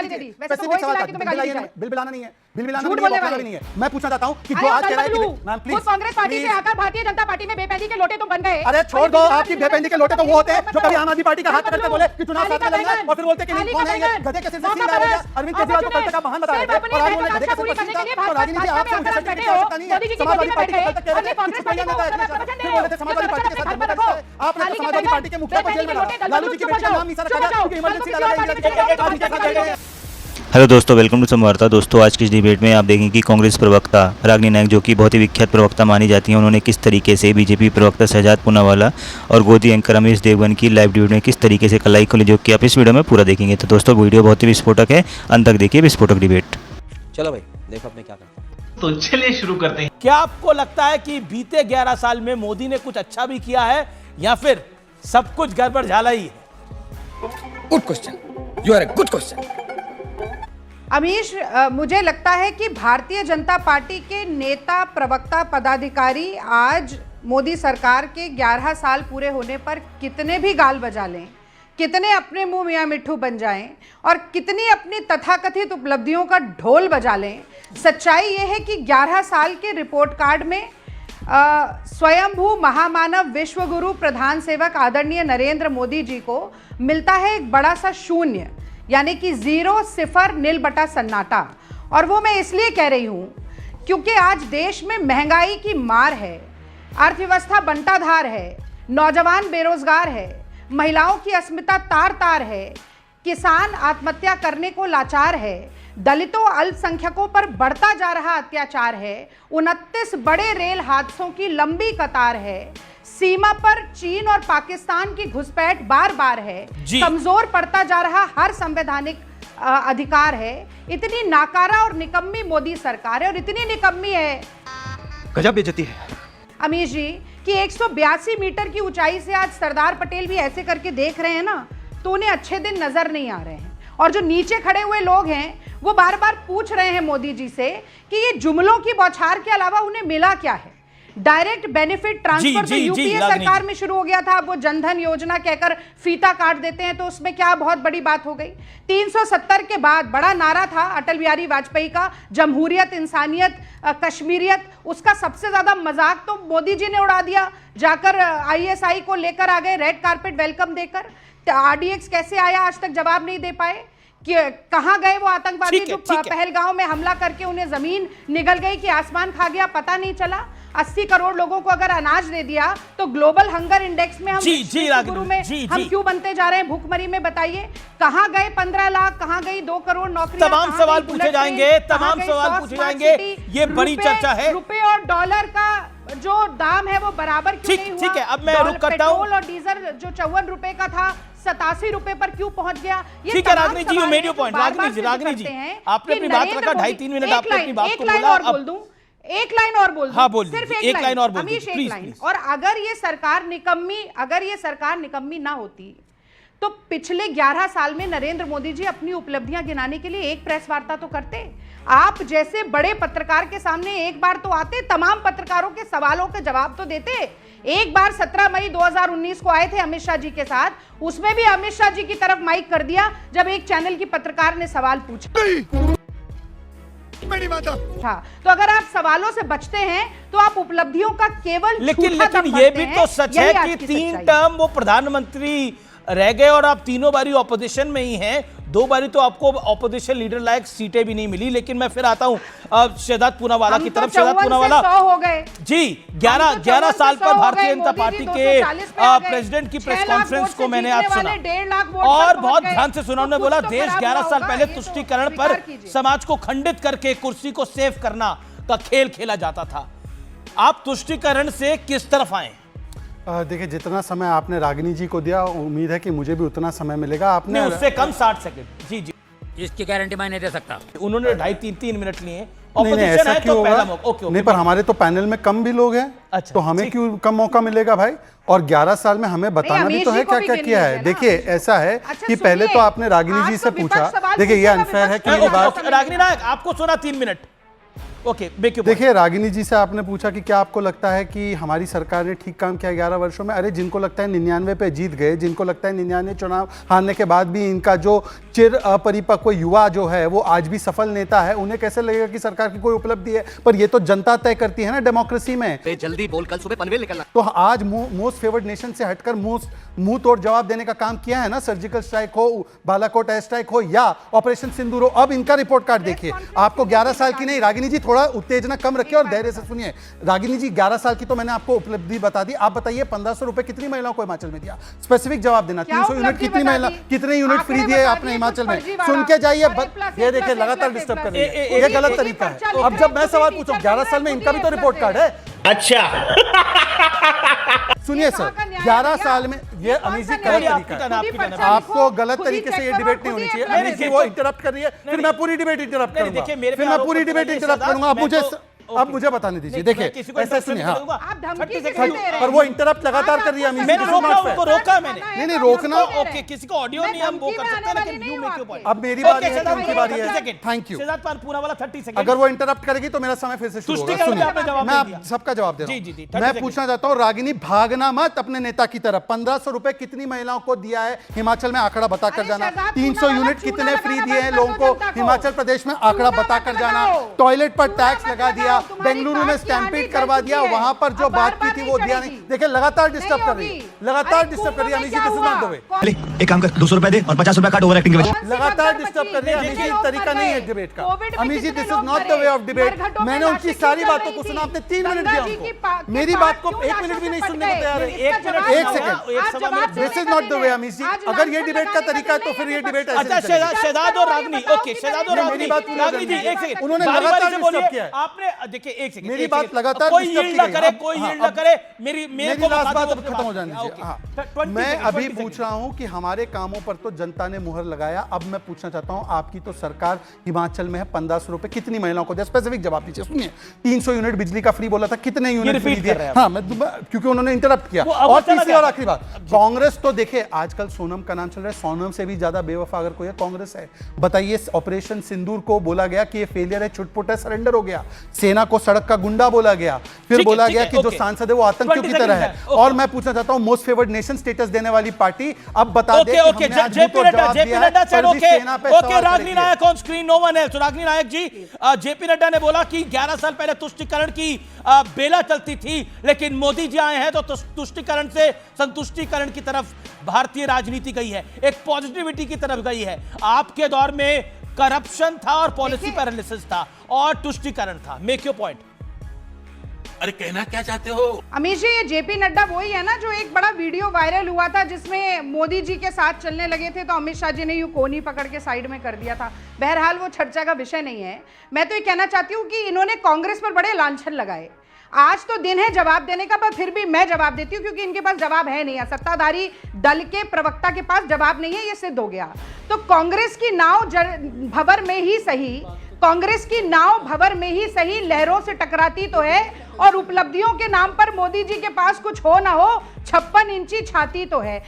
गाली दे दी। वैसे तो वही चिल्ला के तुम्हें गाली दी जाए। बिल बिलाना नहीं है, बिल बिलाना झूठ बोलने वाले नहीं है। मैं पूछना चाहता हूं कि जो आज कह रहा है कि मैम प्लीज, कांग्रेस पार्टी से आकर भारतीय जनता पार्टी में बेपैदी के लोटे तुम बन गए। अरे छोड़ दो, आपकी बेपैदी के लोटे तो वो होते हैं जो कभी आम आदमी पार्टी का हाथ पकड़ते बोले कि चुनाव साथ में लड़ना और फिर बोलते कि नहीं कौन है ये गधे के सिर से सील रहा है। अरविंद केजरीवाल को कल तक आप महान बता रहे थे और आज बोले गधे के सिर पर सील था। तो राजनीति आपसे उनसे सर्टिफिकेट की आवश्यकता नहीं है। समाजवादी पार्टी के कल तक कह रहे थे कुछ पहिया नेता है, फिर बोले थे समाजवादी पार्टी के साथ धर्म का है। आपने तो समाजवादी पार्टी के मुखिया को जेल में डाला, लालू जी की बेटी का नाम मीसा रखा गया क्योंकि इमरजेंसी डाला गया। हेलो दोस्तों, वेलकम टू समवार्ता। दोस्तों, आज की इस डिबेट में आप देखेंगे कि कांग्रेस प्रवक्ता रागिनी नायक, जो कि बहुत ही विख्यात प्रवक्ता मानी जाती हैं, उन्होंने किस तरीके से बीजेपी प्रवक्ता शहजाद पूनावाला और गोदी एंकर रमेश देवगन की लाइव डिबेट में किस तरीके से कलाई खोली, जो कि आप इस वीडियो में पूरा देखेंगे। तो दोस्तों, वीडियो बहुत ही विस्फोटक है, अंत तक देखिए विस्फोटक डिबेट। चलो भाई, देखो अपने क्या करते हैं। तो चलिए शुरू करते हैं। क्या आपको लगता है कि बीते 11 साल में मोदी ने कुछ अच्छा भी किया है या फिर सब कुछ गड़बड़ झाला ही है? Good question, you are a good question. Amish, मुझे लगता है कि भारतीय जनता पार्टी के नेता, प्रवक्ता, पदाधिकारी आज मोदी सरकार के 11 साल पूरे होने पर कितने भी गाल बजा लें, कितने अपने मुंह मियां मिट्ठू बन जाएं और कितनी अपनी तथाकथित उपलब्धियों का ढोल बजा लें, सच्चाई ये है कि 11 साल के रिपोर्ट कार्ड में स्वयंभू महामानव विश्वगुरु प्रधान सेवक आदरणीय नरेंद्र मोदी जी को मिलता है एक बड़ा सा शून्य, यानी कि 0, 0, नील बटा सन्नाटा। और वो मैं इसलिए कह रही हूँ क्योंकि आज देश में महंगाई की मार है, अर्थव्यवस्था बंटाधार है, नौजवान बेरोजगार है, महिलाओं की अस्मिता तार तार है, किसान आत्महत्या करने को लाचार है, दलितों अल्पसंख्यकों पर बढ़ता जा रहा अत्याचार है, 29 बड़े रेल हादसों की लंबी कतार है, सीमा पर चीन और पाकिस्तान की घुसपैठ बार बार है, कमजोर पड़ता जा रहा हर संवैधानिक अधिकार है। इतनी नाकारा और निकम्मी मोदी सरकार है और इतनी निकम्मी है, गजब बेइज्जती है अमीश जी, कि 182 मीटर की ऊंचाई से आज सरदार पटेल भी ऐसे करके देख रहे हैं ना, तो उन्हें अच्छे दिन नजर नहीं आ रहे हैं। और जो नीचे खड़े हुए लोग हैं वो बार बार पूछ रहे हैं मोदी जी से कि ये जुमलों की बौछार के अलावा उन्हें मिला क्या है। डायरेक्ट बेनिफिट ट्रांसफर तो यूपीए सरकार में शुरू हो गया था, अब वो जनधन योजना कहकर फीता काट देते हैं, तो उसमें क्या बहुत बड़ी बात हो गई। 370 के बाद बड़ा नारा था अटल बिहारी वाजपेयी का, जमहूरियत, इंसानियत, कश्मीरियत, उसका सबसे ज्यादा मजाक तो मोदी जी ने उड़ा दिया, जाकर आईएसआई को लेकर आ गए रेड कारपेट वेलकम देकर। आरडीएक्स कैसे आया आज तक जवाब नहीं दे पाए कि कहां गए वो आतंकवादी जो पहलगांव में हमला करके उन्हें जमीन निगल गई कि आसमान खा गया, पता नहीं चला। 80 करोड़ लोगों को अगर अनाज दे दिया तो ग्लोबल हंगर इंडेक्स में हम गुरु में हम क्यों बनते जा रहे हैं भूखमरी में? बताइए कहां गए 15 लाख, कहां गई 2 करोड़ नौकरियां? तमाम सवाल पूछे जाएंगे, तमाम सवाल पूछे जाएंगे। ये बड़ी चर्चा है। रुपए और डॉलर का जो दाम है वो बराबर क्यों नहीं हुआ? ठीक है, अब मैं रुक करता हूं। पेट्रोल और डीजल जो 54 रुपए का था 87 रुपए पर क्यों पहुंच गया? ठीक है Ragini ji, you made your point. Ragini ji, आपने अपनी बात रखा, 2.5-3 मिनट आपने अपनी बात को बोला। एक लाइन और बोल दूं, हाँ, बोल सिर्फ एक लाइन और बोल अमीश, एक लाइन। और अगर ये सरकार निकम्मी ना होती तो पिछले 11 साल में नरेंद्र मोदी जी अपनी उपलब्धियां गिनाने के लिए एक प्रेस वार्ता तो करते। आप जैसे बड़े पत्रकार के सामने एक बार तो आते, तमाम पत्रकारों के सवालों के जवाब तो देते। एक बार 17 मई 2019 को आए थे अमित शाह जी के साथ, उसमें भी अमित शाह जी की तरफ माइक कर दिया जब एक चैनल की पत्रकार ने सवाल पूछा। हाँ, तो अगर आप सवालों से बचते हैं तो आप उपलब्धियों का केवल लेकिन ये भी तो सच है कि 3 टर्म वो प्रधानमंत्री रह गए और आप तीनों बारी ऑपोजिशन में ही हैं। 2 बारी तो आपको ऑपोजिशन लीडर लायक सीटें भी नहीं मिली। लेकिन मैं फिर आता हूं शहजाद पूनावाला की तरफ। शहजाद पूनावाला हो गए जी, 11 साल पर भारतीय जनता पार्टी के प्रेसिडेंट की प्रेस कॉन्फ्रेंस को मैंने आज सुना और बहुत ध्यान से सुना। उन्होंने बोला देश 11 साल पहले तुष्टीकरण पर समाज को खंडित करके कुर्सी को सेव करना का खेल खेला जाता था। आप तुष्टीकरण से किस तरफ आए? देखिए, जितना समय आपने रागिनी जी को दिया, उम्मीद है कि मुझे भी उतना समय मिलेगा। आपने उससे कम 60 सेकंड। जी जी, इसकी गारंटी मैं नहीं दे सकता। उन्होंने 2.5-3 मिनट लिए। नहीं, ऐसा क्यों होगा? नहीं, पर हमारे तो पैनल में कम भी लोग हैं। अच्छा, तो हमें क्यों कम मौका मिलेगा भाई? और 11 साल में हमें बताना भी तो है क्या क्या किया है। देखिए, ऐसा है कि पहले तो आपने रागिनी जी से पूछा, देखिए ये अनफेयर है कि रागिनी नायक आपको सुना 3 मिनट। ओके बेक्यू देखिए, रागिनी जी से आपने पूछा कि क्या आपको लगता है कि हमारी सरकार ने ठीक काम किया 11 वर्षों में। अरे जिनको लगता है 99 पे जीत गए, जिनको लगता है 99 चुनाव हारने के बाद भी इनका जो चिर अपरिपक्व युवा जो है वो आज भी सफल नेता है, उन्हें कैसे लगेगा कि सरकार की कोई उपलब्धि है। पर ये तो जनता तय करती है ना डेमोक्रेसी में। जल्दी बोल, कल सुबह पनवेल निकलना। तो आज मोस्ट फेवर्ड नेशन से हटकर मुंह तोड़ जवाब देने का काम किया है ना। सर्जिकल स्ट्राइक हो, बालाकोट एयर स्ट्राइक हो या ऑपरेशन सिंदूर हो, अब इनका रिपोर्ट कार्ड देखिए। आपको 11 साल की नहीं, रागिनी जी थोड़ा उत्तेजना कम रखिए और धैर्य से सुनिए। रागिनी जी 11 साल की तो मैंने आपको उपलब्धि बता दी। आप बताइए 1500 रुपए कितनी महिलाओं को हिमाचल में दिया? स्पेसिफिक जवाब देना। 300 यूनिट कितनी महिला, कितने यूनिट फ्री दिए आपने हिमाचल में? सुन के जाइए। ये देखिए लगातार डिस्टर्ब कर रही है, ये गलत तरीका है। अब जब मैं सवाल पूछूं 11 साल में इनका भी तो रिपोर्ट कार्ड है। सुनिए सर, 11 साल में ये अमीजी गलत तरीका है। आपको गलत तरीके से ये डिबेट नहीं होनी चाहिए। अमीजी वो इंटरप्ट कर रही है, फिर मैं पूरी डिबेट इंटरप्ट करूंगा, फिर मैं पूरी डिबेट इंटरप्ट करूंगा। अब मुझे बताने दीजिए। देखिए ऐसे सुनिए, हाँ, पर वो इंटरप्ट लगातार कर रही है। मैंने रोका मैंने नहीं रोकना। ओके, किसी को ऑडियो नहीं हम वो कर सकते हैं, लेकिन यू मेक योर पॉइंट। अब मेरी बारी है, उनकी बारी है। Thank you. शहजाद पाल पूरा वाला 30 सेकंड। अगर वो इंटरप्ट करेगी तो मेरा समय फिर से शुरू होगा। सुनिए, मैं आप सबका जवाब दे रहा हूं। मैं पूछना चाहता हूं, रागिनी भागना मत अपने नेता की तरफ। 1500 रुपए कितनी महिलाओं को दिया है हिमाचल में, आंकड़ा बताकर जाना। 300 यूनिट कितने फ्री दिए हैं लोगों को हिमाचल प्रदेश में, आंकड़ा बताकर जाना। टॉयलेट पर टैक्स लगा दिया, बेंगलुरु में स्टैंपिड करवा दिया, वहां पर जो बात की थी वो दिया नहीं। देखिए लगातार डिस्टर्ब कर रही है, लगातार डिस्टर्ब कर रही है। Amiji this is not the way. एक काम कर, 200 रुपए दे और 50 रुपए काट ओवर एक्टिंग के वजह। लगातार डिस्टर्ब कर रही है अमीजी। तरीका नहीं है डिबेट का। Amiji this is not the way of debate. मैंने उनकी सारी बातों को सुना, आपने 3 मिनट दिया उनको। मेरी बात को 1 मिनट भी नहीं सुनने को तैयार है। 1 second. This is not the way Amiji. अगर ये डिबेट का तरीका है तो फिर ये डिबेट अच्छा शहजाद और रागनी। ओके शहजाद और रागनी जी 1 सेकंड। उन्होंने लगातार डिस्टर्ब किया है। आपने देखिए 1 सेकंड, मेरी बात लगातार कोई यील्ड ना करे, कोई यील्ड ना करे। मेरे को लास्ट बात अब खत्म हो जानी चाहिए। मैं अभी पूछ रहा हूं कि हमारे कामों पर तो जनता ने मुहर लगाया। अब मैं पूछना चाहता हूं, आपकी तो सरकार हिमाचल में है, 1500 रुपए कितनी महिलाओं को दिया? स्पेसिफिक जवाब दीजिए। सुनिए, 300 यूनिट बिजली का फ्री बोला था, कितने यूनिट फ्री दिए? हाँ, मैं क्योंकि उन्होंने इंटरप्ट किया। और तीसरी और आखिरी बात, कांग्रेस तो देखिए आजकल सोनम का नाम चल रहा है, सोनम से भी ज्यादा बेवफा अगर कोई है कांग्रेस है। बताइए, ऑपरेशन सिंदूर को बोला गया कि ये फेलियर है, छुटपुट है, सरेंडर हो गया। सेना को सड़क का गुंडा बोला गया, फिर बोला गया कि जो सांसद है वो आतंकियों की तरह है। और मैं पूछना चाहता हूं, मोस्ट फेवर्ड नेशन स्टेटस देने वाली पार्टी अब बता दे कि हमने आज JP Nadda said okay Ragini Nayak Nayak on screen, no one else. Ragini Nayak ji, JP Nadda ने बोला कि 11 साल पहले तुष्टीकरण की बेला चलती थी, लेकिन मोदी जी आए हैं तो तुष्टीकरण से संतुष्टीकरण की तरफ भारतीय राजनीति गई है, एक पॉजिटिविटी की तरफ गई है। आपके दौर में करप्शन था और पॉलिसी पैरालिसिस था और तुष्टीकरण था। Make your point. अरे कहना क्या चाहते हो? अमीश जी, ये जेपी नड्डा वही है ना जो एक बड़ा वीडियो वायरल हुआ था जिसमें मोदी जी के साथ चलने लगे थे तो अमित शाह जी ने यूं कोहनी पकड़ के साइड में कर दिया था। बहरहाल वो चर्चा का विषय नहीं है। मैं तो ये कहना चाहती हूँ कि इन्होंने कांग्रेस पर बड़े लांछन लगाए। आज तो दिन है जवाब देने का, पर फिर भी मैं जवाब देती हूँ क्योंकि इनके पास जवाब है नहीं। सत्ताधारी दल के प्रवक्ता के पास जवाब नहीं है, ये सिद्ध हो गया। तो कांग्रेस की नाव भंवर में ही सही, कांग्रेस की नाव भंवर में ही सही लहरों से टकराती तो है, और उपलब्धियों के नाम पर मोदी जी के पास कुछ हो ना हो 56 इंची छाती तो है।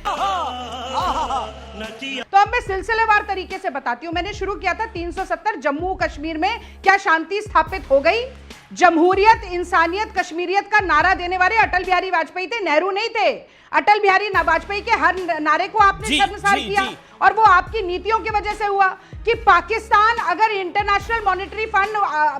तो अब मैं सिलसिलेवार तरीके से बताती हूँ। मैंने शुरू किया था 370 जम्मू कश्मीर में क्या शांति स्थापित हो गई? जमहूरियत, इंसानियत, कश्मीरियत का नारा देने वाले अटल बिहारी वाजपेयी थे, नेहरू नहीं थे। अटल बिहारी वाजपेयी के हर नारे को आपने शर्मसार किया और वो आपकी नीतियों की वजह से हुआ कि पाकिस्तान अगर इंटरनेशनल मॉनेटरी फंड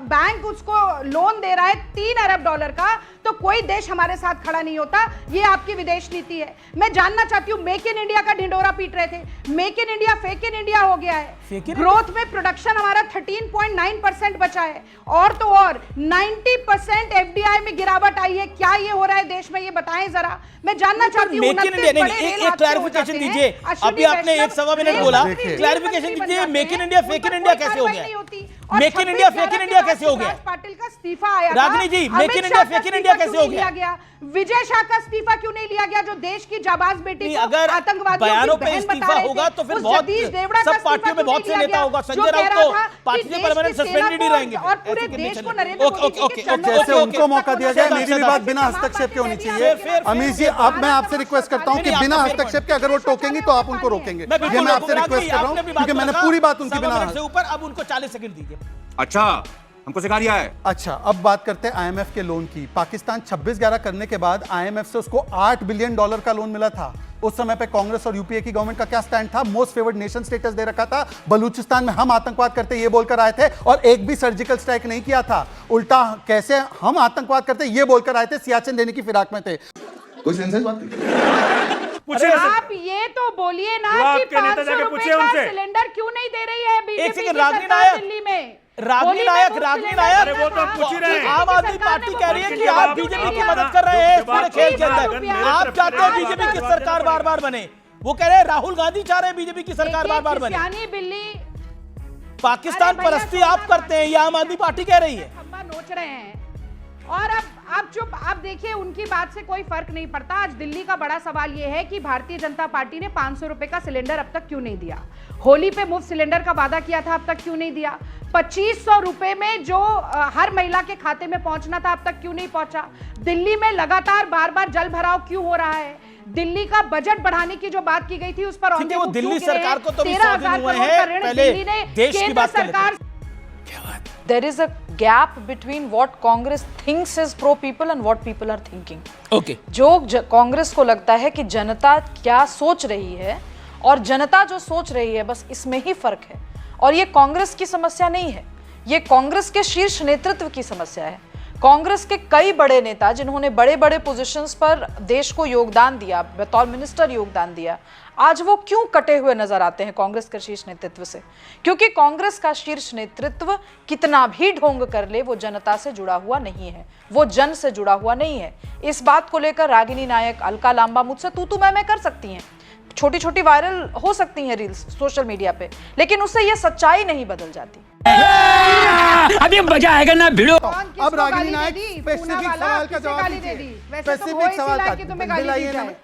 बैंक उसको लोन दे रहा है 3 अरब डॉलर का, तो कोई देश हमारे साथ खड़ा नहीं होता। ये आपकी विदेश नीति है। मैं जानना चाहती हूँ, मेक इन इंडिया का ढिंडोरा पीट रहे थे, make in India fake in India हो गया है। ग्रोथ में प्रोडक्शन हमारा 13.9% बचा है, और तो और 90% एफडीआई में गिरावट आई है। क्या ये हो रहा है देश में, ये बताएं जरा। मैं जानना चाहती हूँ। एक क्लैरिफिकेशन दीजिए। अभी आपने 1 सवा मिनट बोला, क्लैरिफिकेशन दीजिए। Make in India fake in India कैसे हो गया? Make in India fake in India कैसे हो गया? पाटिल का इस्तीफा आया, Ragini ji, make in India fake in India कैसे हो गया? विजय शाह का इस्तीफा क्यों नहीं लिया गया, जो देश की जाबाज बेटी को अगर बयानों पे इस्तीफा होगा तो फिर बहुत सब पार्टियों में बहुत से नेता होगा। संजय राउत तो पार्टी से परमानेंट सस्पेंडेड ही रहेंगे और पूरे देश को नरेंद्र मोदी जी जैसे उनको मौका दिया जाए, मेरी भी बात बिना हस्तक्षेप के होनी चाहिए। अमीश जी, अब मैं आपसे रिक्वेस्ट करता हूं कि बिना हस्तक्षेप के अगर वो टोकेंगी तो आप उनको रोकेंगे। ये मैं आपसे रिक्वेस्ट कर रहा हूं क्योंकि मैंने पूरी बात उनकी बिना से ऊपर। अब उनको 40 सेकंड दीजिए। अच्छा, हमको सिखा रिया है। अच्छा, अब बात करते हैं आईएमएफ के लोन की। पाकिस्तान 26/11 करने के बाद आईएमएफ से उसको $8 बिलियन का लोन मिला था। उस समय पे कांग्रेस और यूपीए की गवर्नमेंट का क्या स्टैंड था? मोस्ट फेवर्ड नेशन स्टेटस दे रखा था। बलूचिस्तान में हम आतंकवाद करते ये बोलकर आए थे और एक भी सर्जिकल स्ट्राइक नहीं किया था। उल्टा कैसे हम आतंकवाद करते ये बोलकर आए थे, सियाचिन देने की फिराक में थे। कोई सेंस है इस बात की? आप ये तो बोलिए ना कि 500 रुपए का सिलेंडर क्यों नहीं दे रही है बीजेपी की सरकार दिल्ली में? रागनी नायक अरे वो तो हम पूछ ही रहे हैं। आम आदमी पार्टी कह रही है कि आप बीजेपी की मदद कर रहे हैं इस पूरे खेल के अंदर। आप चाहते हैं बीजेपी की सरकार बार बार बने। वो कह रहे हैं राहुल गांधी चाह रहे हैं बीजेपी की सरकार बार बार बने। बिल्ली पाकिस्तान परस्ती आप करते हैं, ये आम आदमी पार्टी कह रही है। खंबा नोच रहे हैं और अब चुप। अब देखिए, उनकी बात से कोई फर्क नहीं पड़ता। आज दिल्ली का बड़ा सवाल यह है कि भारतीय जनता पार्टी ने 500 रुपए का सिलेंडर अब तक क्यों नहीं दिया? होली पे मुफ्त सिलेंडर का वादा किया था, अब तक क्यों नहीं दिया? 2500 रुपए में जो हर महिला के खाते में पहुंचना था, अब तक क्यों नहीं पहुंचा? दिल्ली में लगातार बार बार जल भराव क्यों हो रहा है? दिल्ली का बजट बढ़ाने की जो बात की गई थी उस पर वो दिल्ली सरकार को तो 13,000 करोड़ का ऋण दिल्ली ने केंद्र सरकार। There is a gap between what Congress thinks is pro people and what people are thinking. Okay. जो कांग्रेस को लगता है कि जनता क्या सोच रही है और जनता जो सोच रही है, बस इसमें ही फर्क है। और ये कांग्रेस की समस्या नहीं है, ये कांग्रेस के शीर्ष नेतृत्व की समस्या है। कांग्रेस के कई बड़े नेता जिन्होंने बड़े बड़े पोजीशंस पर देश को योगदान दिया, बतौर मिनिस्टर योगदान दिया, आज वो क्यों कटे हुए नजर आते हैं कांग्रेस के शीर्ष नेतृत्व से? क्योंकि कांग्रेस का शीर्ष नेतृत्व कितना भी ढोंग कर ले, वो जनता से जुड़ा हुआ नहीं है, वो जन से जुड़ा हुआ नहीं है। इस बात को लेकर रागिनी नायक, अलका लांबा मुझसे तू मैं कर सकती हैं, छोटी छोटी वायरल हो सकती हैं रील्स सोशल मीडिया पे, लेकिन उससे ये सच्चाई नहीं बदल जाती। अभी मजा आएगा ना भिड़ो। अब रागिनी नायक स्पेसिफिक सवाल का जवाब दीजिए। स्पेसिफिक सवाल का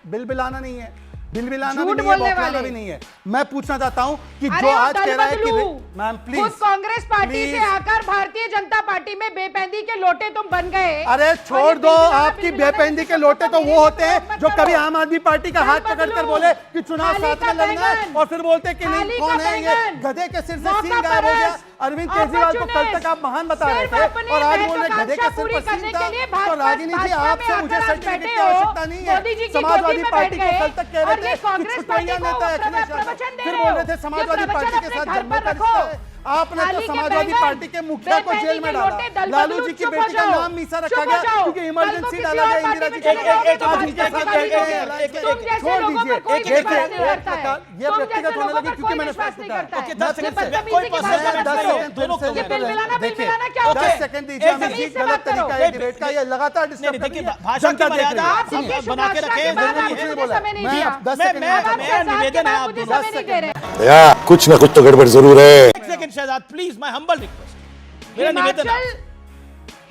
बिल बिलाना नहीं है, बिल बिलाना भी नहीं है, बौखलाना भी नहीं है। मैं पूछना चाहता हूं कि जो आज कह रहा है कि मैम प्लीज, खुद कांग्रेस पार्टी से आकर भारतीय जनता पार्टी में बेपैंदी के लोटे तुम बन गए। अरे छोड़ दो, आपकी बेपैंदी के लोटे तो वो होते हैं जो कभी आम आदमी पार्टी का हाथ पकड़कर बोले कि चुनाव साथ में लड़ना है और फिर बोलते कि नहीं, कौन है ये, गधे के सिर से सींग गायब हो गया। अरविंद केजरीवाल को कल तक आप महान बता रहे थे और आज बोल रहे गधे के सिर पर सींग था। तो रागिनी जी, आपसे मुझे सर्टिफिकेट की आवश्यकता नहीं है। समाजवादी पार्टी को कल तक कह रहे थे कि छुट्टियां नेता है, फिर बोल रहे थे समाजवादी पार्टी के साथ जन्म का रिश्ता है। आपने तो समाजवादी पार्टी के मुखिया को जेल में डाला, लालू जी की बेटी का नाम मीसा रखा गया क्योंकि इमरजेंसी डाला गया इंदिरा जी के। छोड़ दीजिए, ये व्यक्तिगत होने लगी क्योंकि मैंने फैसला किया। 10 सेकंड दीजिए, हमें जी गलत तरीका है डिबेट का, ये लगातार डिस्टर्ब कर रही है। भाषा की मर्यादा बना के रखें। मैं निवेदन है आप भैया, कुछ ना कुछ तो गड़बड़ जरूर है। Shahzad please, my humble request, मेरा निवेदन है।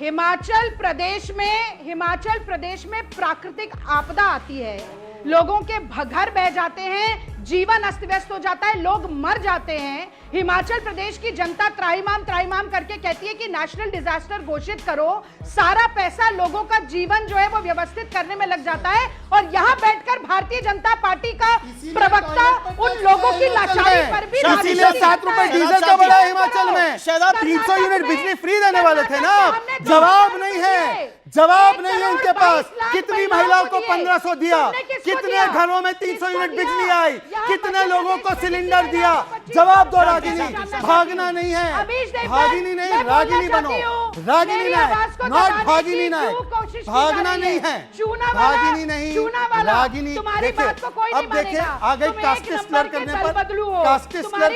हिमाचल प्रदेश में प्राकृतिक आपदा आती है, लोगों के घर बह जाते हैं, जीवन अस्त व्यस्त हो जाता है, लोग मर जाते हैं। हिमाचल प्रदेश की जनता त्राहिमाम करके कहती है कि नेशनल डिजास्टर घोषित करो। सारा पैसा लोगों का जीवन जो है वो व्यवस्थित करने में लग जाता है और यहाँ बैठकर भारतीय जनता पार्टी का प्रवक्ता उन लोगों की लाचारी पर भी 7 रुपए डीजल का बढ़ा हिमाचल में, 300 यूनिट बिजली फ्री देने वाले थे ना। जवाब नहीं है, जवाब नहीं है उनके पास। कितनी महिलाओं को 1500 दिया, कितने घरों में 300 यूनिट बिजली आई, कितने लोगों को सिलेंडर दिया? जवाब दो रागिनी, भागना नहीं है, भागिनी नहीं, रागिनी बनो, रागिनी नायक, नॉट भागिनी नायक। भागना नहीं है, भागिनी नहीं, रागिनी। देखिए, अब देखिए आ गई कास्टिस्ट स्लर करने पर, कास्टिस्ट स्लर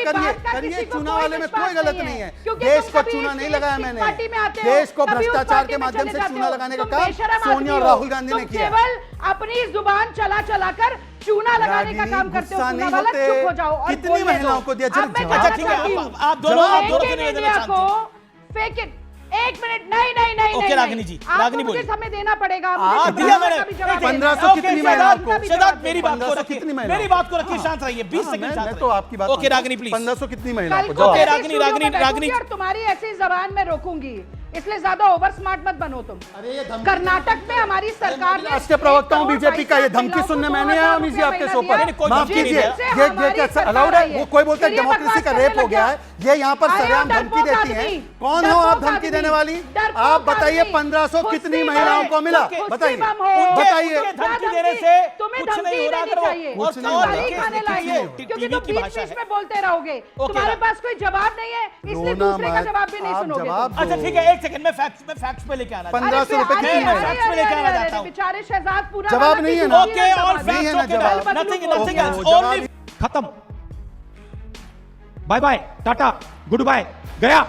करिए, चुनाव वाले में कोई गलत नहीं है। देश को चूना नहीं लगाया मैंने, देश को भ्रष्टाचार के माध्यम से चूना लगाने का काम सोनिया और राहुल गांधी ने किया। अपनी जुबान चलाकर चूना लगाने का काम करते हो। चुप हो जाओ। और कितनी महिलाओं को दिया? आप दोनों के निवेदन को फेक इट। 1 मिनट, नहीं। ओके रागिनी जी, रागिनी बोलिए। समय देना पड़ेगा। दिया मैंने 1500 कितनी महिलाओं को? शहजाद मेरी बात को रखिए, शांत रहिए, 20 सेकंड शांत। तो आपकी बात। Okay Ragini please. 1500 कितनी महिलाओं को? ओके रागिनी। तुम्हारी ऐसी जबान में रोकूंगी। इसलिए ज्यादा ओवर स्मार्ट मत बनो तुम। कर्नाटक में हमारी सरकार ने राष्ट्रीय प्रवक्ता हूं बीजेपी का, ये धमकी सुनने मैंने आया अमीश जी आपके शो पर। माफ कीजिए, ये क्या अलाउड है? वो कोई बोलता है डेमोक्रेसी का रेप हो गया है, ये यहाँ पर सरेआम धमकी देती है। कौन हो आप धमकी देने वाली? आप बताइए 1500 कितनी महिलाओं को मिला? बताइए बताइए। धमकी देने से तुम्हें कुछ नहीं हो रहा, करो। कुछ क्योंकि तुम बीच में बोलते रहोगे, तुम्हारे पास कोई जवाब नहीं है, इसलिए दूसरे का जवाब भी नहीं सुनोगे। अच्छा ठीक है, एक सेकंड में फैक्ट्स पे लेके आना 1500 रुपए कितनी है? फैक्ट्स पे लेके आना चाहता हूं। बेचारे शहजाद पूरा जवाब नहीं है ना? Okay, all facts okay, nothing else, only खत्म, bye bye, tata, goodbye, गया।